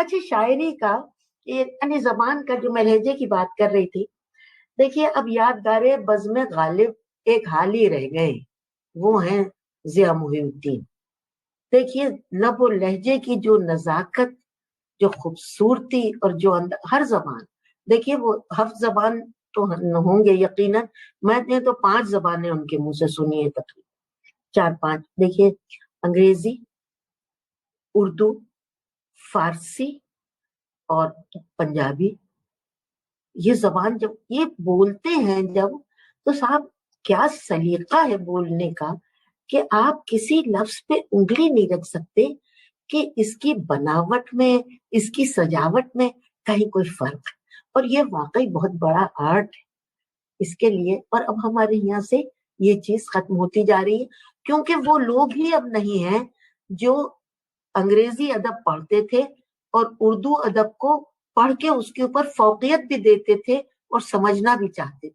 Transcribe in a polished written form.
اچھا شاعری کا یعنی زبان کا جو میں لہجے کی بات کر رہی تھی، دیکھیے اب یادگار بزم غالب ایک حال ہی رہ گئے، وہ ہیں ضیاء محی الدین۔ دیکھیے لب و لہجے کی جو نزاکت، جو خوبصورتی اور جو ہر زبان، دیکھیے وہ ہفت زبان تو ہوں گے یقیناً، میں نے تو 5 زبانیں ان کے منہ سے سنی ہے، تقریباً 4-5۔ دیکھیے انگریزی، اردو، فارسی اور پنجابی، یہ زبان جب یہ بولتے ہیں جب، تو صاحب کیا سلیقہ ہے بولنے کا کہ آپ کسی لفظ پہ انگلی نہیں رکھ سکتے کہ اس کی بناوٹ میں، اس کی سجاوٹ میں کہیں کوئی فرق ہے، اور یہ واقعی بہت بڑا آرٹ ہے اس کے لیے۔ اور اب ہمارے یہاں سے یہ چیز ختم ہوتی جا رہی ہے، کیونکہ وہ لوگ ہی اب نہیں ہیں جو انگریزی ادب پڑھتے تھے اور اردو ادب کو پڑھ کے اس کے اوپر فوقیت بھی دیتے تھے اور سمجھنا بھی چاہتے تھے۔